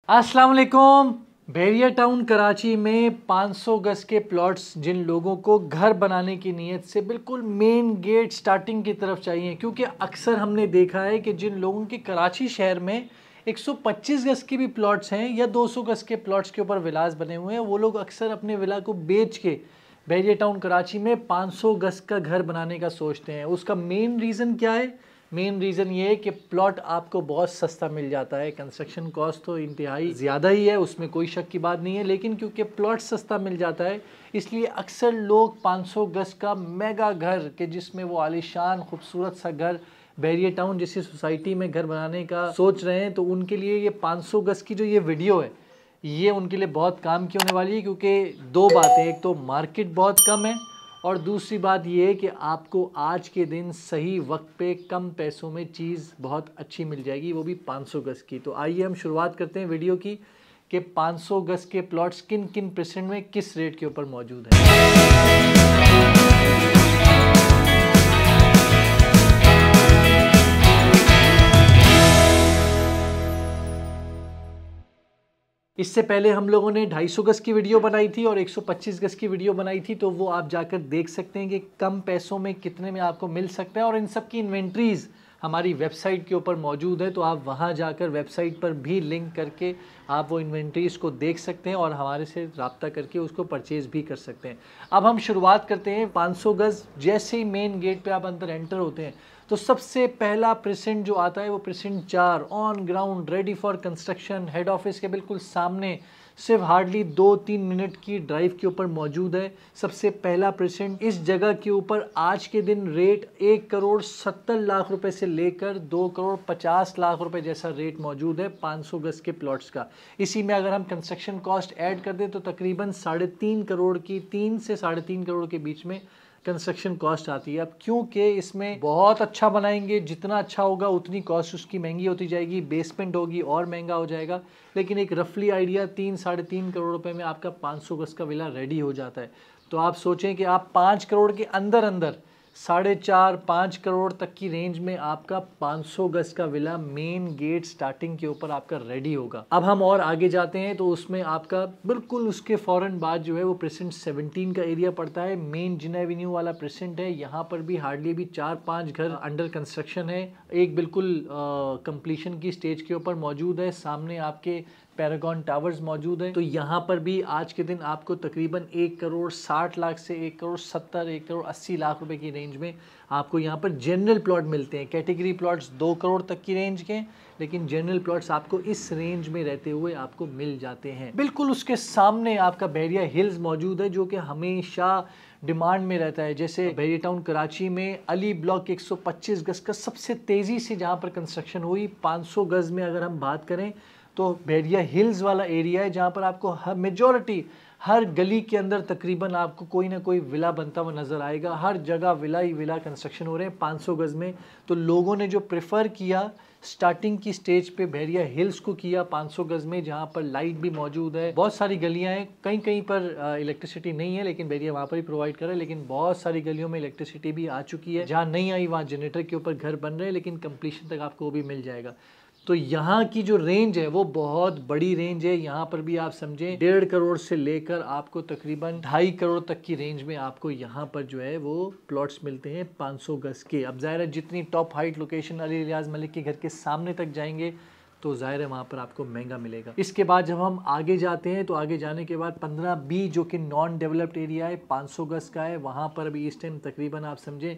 अस्सलाम वालेकुम। बैरिया टाउन कराची में 500 गज के प्लॉट्स जिन लोगों को घर बनाने की नीयत से बिल्कुल मेन गेट स्टार्टिंग की तरफ चाहिए, क्योंकि अक्सर हमने देखा है कि जिन लोगों के कराची शहर में 125 गज के भी प्लॉट्स हैं या 200 गज के प्लॉट्स के ऊपर विलास बने हुए हैं, वो लोग अक्सर अपने विला को बेच के बैरिया टाउन कराची में 500 गज का घर बनाने का सोचते हैं। उसका मेन रीज़न क्या है? मेन रीज़न ये है कि प्लॉट आपको बहुत सस्ता मिल जाता है। कंस्ट्रक्शन कॉस्ट तो इंतहाई ज़्यादा ही है, उसमें कोई शक की बात नहीं है, लेकिन क्योंकि प्लॉट सस्ता मिल जाता है इसलिए अक्सर लोग 500 गज का मेगा घर के जिसमें वो आलीशान खूबसूरत सा घर बैरिया टाउन जैसी सोसाइटी में घर बनाने का सोच रहे हैं, तो उनके लिए ये 500 गज की जो ये वीडियो है ये उनके लिए बहुत काम की होने वाली है। क्योंकि दो बातें, एक तो मार्केट बहुत कम है और दूसरी बात ये है कि आपको आज के दिन सही वक्त पे कम पैसों में चीज़ बहुत अच्छी मिल जाएगी, वो भी 500 गज की। तो आइए हम शुरुआत करते हैं वीडियो की कि 500 गज के प्लॉट्स किन किन % में किस रेट के ऊपर मौजूद हैं। इससे पहले हम लोगों ने 250 गज की वीडियो बनाई थी और 125 गज की वीडियो बनाई थी, तो वो आप जाकर देख सकते हैं कि कम पैसों में कितने में आपको मिल सकता है। और इन सब की इन्वेंट्रीज़ हमारी वेबसाइट के ऊपर मौजूद है, तो आप वहां जाकर वेबसाइट पर भी लिंक करके आप वो इन्वेंट्रीज़ को देख सकते हैं और हमारे से रब्ता करके उसको परचेज़ भी कर सकते हैं। अब हम शुरुआत करते हैं 500 गज। जैसे ही मेन गेट पे आप अंदर एंटर होते हैं तो सबसे पहला % जो आता है वो % 4 on ground ready for construction head office के बिल्कुल सामने सिर्फ हार्डली 2-3 मिनट की ड्राइव के ऊपर मौजूद है। सबसे पहला % इस जगह के ऊपर आज के दिन रेट 1,70,00,000 रुपए से लेकर 2,50,00,000 रुपए जैसा रेट मौजूद है 500 गज के प्लॉट्स का। इसी में अगर हम कंस्ट्रक्शन कॉस्ट ऐड कर दें तो तकरीबन 3.5 करोड़ की 3 से 3.5 करोड़ के बीच में कंस्ट्रक्शन कॉस्ट आती है। अब क्योंकि इसमें बहुत अच्छा बनाएंगे, जितना अच्छा होगा उतनी कॉस्ट उसकी महंगी होती जाएगी, बेसमेंट होगी और महंगा हो जाएगा, लेकिन एक रफली आइडिया 3-3.5 करोड़ रुपए में आपका 500 गज का विला रेडी हो जाता है। तो आप सोचें कि आप 5 करोड़ के अंदर अंदर 4.5-5 करोड़ तक की रेंज में आपका 500 गज का विला मेन गेट स्टार्टिंग के ऊपर आपका रेडी होगा। अब हम और आगे जाते हैं तो उसमें आपका बिल्कुल उसके फौरन बाद जो है वो % 17 का एरिया पड़ता है। मेन जिना एवेन्यू वाला % है, यहाँ पर भी हार्डली भी 4-5 घर अंडर कंस्ट्रक्शन है। एक बिल्कुल कंप्लीशन की स्टेज के ऊपर मौजूद है, सामने आपके पैरागॉन टावर्स मौजूद है। तो यहाँ पर भी आज के दिन आपको तकरीबन 1,60,00,000 से 1,70,00,000 1,80,00,000 रुपए की रेंज में आपको यहाँ पर जनरल प्लॉट मिलते हैं। कैटेगरी प्लॉट्स 2 करोड़ तक की रेंज के, लेकिन जनरल प्लॉट्स आपको इस रेंज में रहते हुए आपको मिल जाते हैं। बिल्कुल उसके सामने आपका बैरिया हिल्स मौजूद है जो कि हमेशा डिमांड में रहता है। जैसे बैरिया टाउन कराची में अली ब्लॉक 125 गज का सबसे तेज़ी से जहाँ पर कंस्ट्रक्शन हुई। 500 गज में अगर हम बात करें तो बैरिया हिल्स वाला एरिया है जहाँ पर आपको मेजॉरिटी हर गली के अंदर तकरीबन आपको कोई ना कोई विला बनता हुआ नज़र आएगा। हर जगह विला ही विला कंस्ट्रक्शन हो रहे हैं 500 गज में। तो लोगों ने जो प्रेफर किया स्टार्टिंग की स्टेज पे बैरिया हिल्स को किया 500 गज में, जहाँ पर लाइट भी मौजूद है, बहुत सारी गलियाँ हैं, कहीं कहीं पर इलेक्ट्रिसिटी नहीं है लेकिन बैरिया वहाँ पर ही प्रोवाइड कर रहा है, लेकिन बहुत सारी गलियों में इलेक्ट्रिसिटी भी आ चुकी है। जहाँ नहीं आई वहाँ जनरेटर के ऊपर घर बन रहे हैं, लेकिन कंप्लीशन तक आपको वो भी मिल जाएगा। तो यहाँ की जो रेंज है वो बहुत बड़ी रेंज है। यहाँ पर भी आप समझें 1.5 करोड़ से लेकर आपको तकरीबन 2.5 करोड़ तक की रेंज में आपको यहाँ पर जो है वो प्लॉट्स मिलते हैं 500 गज के। अब जाहिर है जितनी टॉप हाइट लोकेशन अली रियाज मलिक के घर के सामने तक जाएंगे तो जाहिर है वहाँ पर आपको महंगा मिलेगा। इसके बाद जब हम आगे जाते हैं तो आगे जाने के बाद 15B जो कि नॉन डेवलप्ड एरिया है 500 गज का है, वहाँ पर भी इस टाइम तकरीबन आप समझें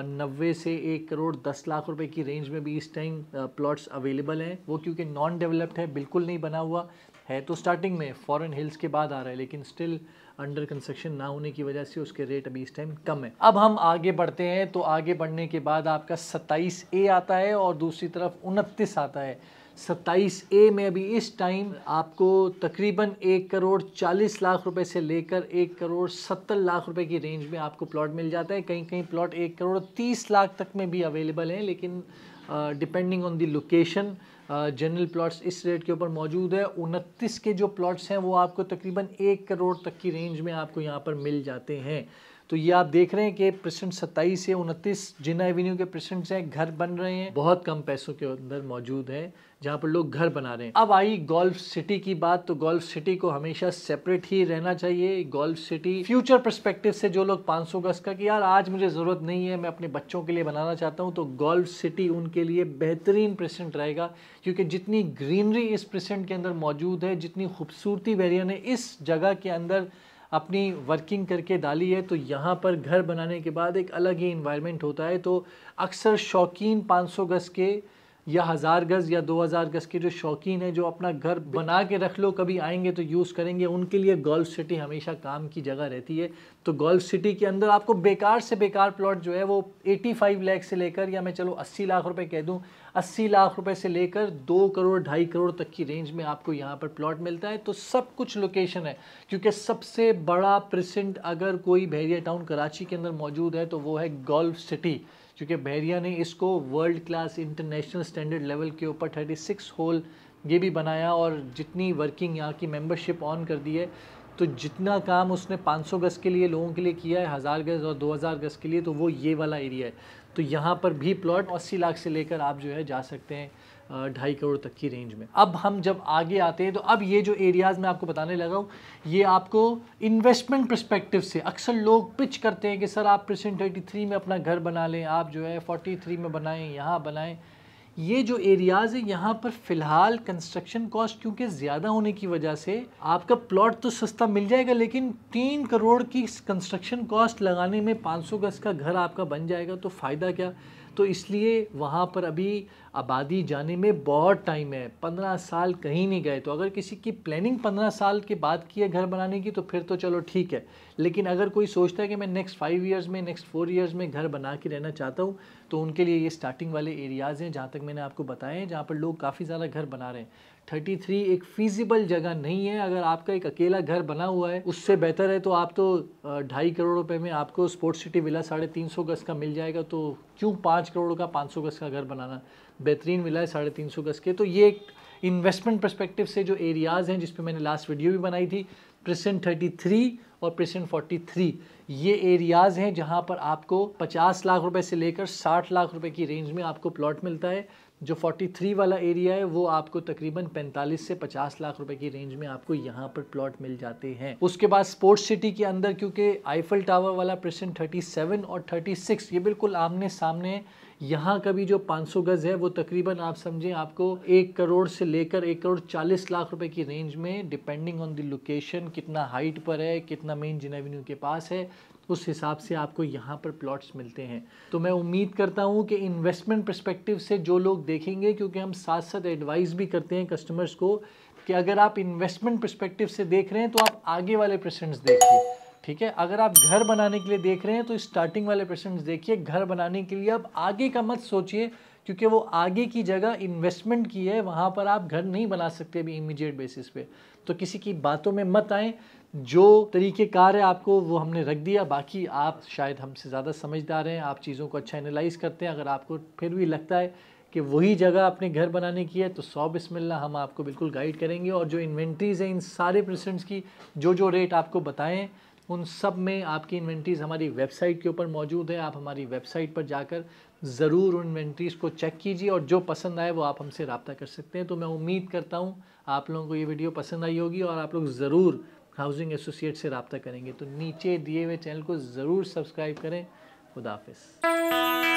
90 से 1,10,00,000 रुपए की रेंज में भी इस टाइम प्लॉट्स अवेलेबल हैं। वो क्योंकि नॉन डेवलप्ड है, बिल्कुल नहीं बना हुआ है, तो स्टार्टिंग में फॉरेन हिल्स के बाद आ रहा है, लेकिन स्टिल अंडर कंस्ट्रक्शन ना होने की वजह से उसके रेट अभी इस टाइम कम है। अब हम आगे बढ़ते हैं तो आगे बढ़ने के बाद आपका 27A आता है और दूसरी तरफ 29 आता है। 27A में अभी इस टाइम आपको तकरीबन 1,40,00,000 रुपए से लेकर 1,70,00,000 रुपए की रेंज में आपको प्लॉट मिल जाता है। कहीं कहीं प्लॉट 1,30,00,000 तक में भी अवेलेबल है, लेकिन depending on the location general plots इस रेट के ऊपर मौजूद है। 29 के जो प्लॉट्स हैं वो आपको तकरीबन 1 करोड़ तक की रेंज में आपको यहाँ पर मिल जाते हैं। तो ये आप देख रहे हैं कि प्रेसिडेंट 27 से 29 जिन्ना एवेन्यू के प्रेसिडेंट्स हैं, घर बन रहे हैं, बहुत कम पैसों के अंदर मौजूद है जहाँ पर लोग घर बना रहे हैं। अब आई गोल्फ सिटी की बात, तो गोल्फ सिटी को हमेशा सेपरेट ही रहना चाहिए। गोल्फ सिटी फ्यूचर पर्सपेक्टिव से जो लोग 500 गज का कि यार आज मुझे ज़रूरत नहीं है, मैं अपने बच्चों के लिए बनाना चाहता हूँ, तो गोल्फ सिटी उनके लिए बेहतरीन प्रेसिडेंट रहेगा, क्योंकि जितनी ग्रीनरी इस प्रेसिडेंट के अंदर मौजूद है, जितनी खूबसूरती वेरिया ने इस जगह के अंदर अपनी वर्किंग करके डाली है, तो यहाँ पर घर बनाने के बाद एक अलग ही इन्वायरमेंट होता है। तो अक्सर शौकीन 500 गज के या 1000 गज या 2000 गज के जो शौकीन है, जो अपना घर बना के रख लो, कभी आएंगे तो यूज़ करेंगे, उनके लिए गोल्फ सिटी हमेशा काम की जगह रहती है। तो गोल्फ सिटी के अंदर आपको बेकार से बेकार प्लॉट जो है वो 85 लाख से लेकर, या मैं चलो 80 लाख रुपए कह दूं, 80 लाख रुपए से लेकर 2 करोड़ 2.5 करोड़ तक की रेंज में आपको यहाँ पर प्लॉट मिलता है। तो सब कुछ लोकेशन है, क्योंकि सबसे बड़ा प्रेसिडेंट अगर कोई बहरिया टाउन कराची के अंदर मौजूद है तो वो है गोल्फ सिटी, क्योंकि बहरिया ने इसको world class international standard level के ऊपर 36 होल ये भी बनाया, और जितनी वर्किंग यहाँ की मेंबरशिप ऑन कर दी है, तो जितना काम उसने 500 गज के लिए लोगों के लिए किया है, 1000 गज और 2000 गज के लिए, तो वो ये वाला एरिया है। तो यहाँ पर भी प्लॉट 80 लाख से लेकर आप जो है जा सकते हैं 2.5 करोड़ तक की रेंज में। अब हम जब आगे आते हैं, तो अब ये जो एरियाज़ मैं आपको बताने लगा हूँ, ये आपको इन्वेस्टमेंट पर्सपेक्टिव से अक्सर लोग पिच करते हैं कि सर आप प्रेसिडेंट 33 में अपना घर बना लें, आप जो है 43 में बनाएं, यहाँ बनाएं। ये जो एरियाज़ है यहाँ पर फ़िलहाल कंस्ट्रक्शन कॉस्ट क्योंकि ज़्यादा होने की वजह से आपका प्लॉट तो सस्ता मिल जाएगा, लेकिन 3 करोड़ की कंस्ट्रक्शन कॉस्ट लगाने में 500 गज का घर आपका बन जाएगा, तो फ़ायदा क्या। तो इसलिए वहाँ पर अभी आबादी जाने में बहुत टाइम है, 15 साल कहीं नहीं गए। तो अगर किसी की प्लानिंग 15 साल के बाद की है घर बनाने की, तो फिर तो चलो ठीक है, लेकिन अगर कोई सोचता है कि मैं नेक्स्ट 5 ईयर्स में, नेक्स्ट 4 ईयर्स में घर बना के रहना चाहता हूँ, तो उनके लिए ये स्टार्टिंग वाले एरियाज़ हैं जहाँ तक मैंने आपको बताए हैं, जहाँ पर लोग काफ़ी ज़्यादा घर बना रहे हैं। 33 एक फीजिबल जगह नहीं है। अगर आपका एक अकेला घर बना हुआ है, उससे बेहतर है तो आप तो 2.5 करोड़ रुपए में आपको स्पोर्ट्स सिटी विला 350 गज का मिल जाएगा, तो क्यों 5 करोड़ का 500 गज का घर बनाना। बेहतरीन विला है 350 गज के। तो ये एक इन्वेस्टमेंट पर्सपेक्टिव से जो एरियाज़ हैं, जिस पे मैंने लास्ट वीडियो भी बनाई थी, प्रेसिडेंट 33 और प्रेसिडेंट 43, ये एरियाज़ हैं जहां पर आपको 50 लाख रुपए से लेकर 60 लाख रुपए की रेंज में आपको प्लॉट मिलता है। जो 43 वाला एरिया है वो आपको तकरीबन 45 से 50 लाख रुपए की रेंज में आपको यहाँ पर प्लॉट मिल जाते हैं। उसके बाद स्पोर्ट्स सिटी के अंदर, क्योंकि आईफल टावर वाला प्रेसिडेंट 37 और 36 ये बिल्कुल आमने सामने, यहाँ का भी जो 500 गज है वो तकरीबन आप समझें आपको 1 करोड़ से लेकर 1 करोड़ 40 लाख रुपए की रेंज में, डिपेंडिंग ऑन द लोकेशन, कितना हाइट पर है, कितना मेन जिन्ना एवेन्यू के पास है, उस हिसाब से आपको यहाँ पर प्लॉट्स मिलते हैं। तो मैं उम्मीद करता हूँ कि इन्वेस्टमेंट पर्सपेक्टिव से जो लोग देखेंगे, क्योंकि हम साथ साथ एडवाइस भी करते हैं कस्टमर्स को कि अगर आप इन्वेस्टमेंट पर्सपेक्टिव से देख रहे हैं तो आप आगे वाले प्रेसिडेंट्स देखिए, ठीक है। अगर आप घर बनाने के लिए देख रहे हैं तो स्टार्टिंग वाले प्रेसिडेंट्स देखिए। घर बनाने के लिए अब आगे का मत सोचिए, क्योंकि वो आगे की जगह इन्वेस्टमेंट की है, वहाँ पर आप घर नहीं बना सकते अभी इमीडिएट बेसिस पे। तो किसी की बातों में मत आएँ। जो तरीक़ेकार है आपको वो हमने रख दिया, बाकी आप शायद हमसे ज़्यादा समझदार हैं, आप चीज़ों को अच्छा एनालाइज करते हैं। अगर आपको फिर भी लगता है कि वही जगह अपने घर बनाने की है, तो 100 बिस्मिल्लाह, हम आपको बिल्कुल गाइड करेंगे। और जो इन्वेंट्रीज़ हैं इन सारे प्रेसिडेंट्स की, जो रेट आपको बताएं, उन सब में आपकी इन्वेंट्रीज़ हमारी वेबसाइट के ऊपर मौजूद है। आप हमारी वेबसाइट पर जाकर ज़रूर उन इन्वेंट्रीज़ को चेक कीजिए, और जो पसंद आए वो आप हमसे रब्ता कर सकते हैं। तो मैं उम्मीद करता हूँ आप लोगों को ये वीडियो पसंद आई होगी, और आप लोग ज़रूर हाउसिंग एसोसिएट से रब्ता करेंगे। तो नीचे दिए हुए चैनल को ज़रूर सब्सक्राइब करें। खुदा हाफिज़।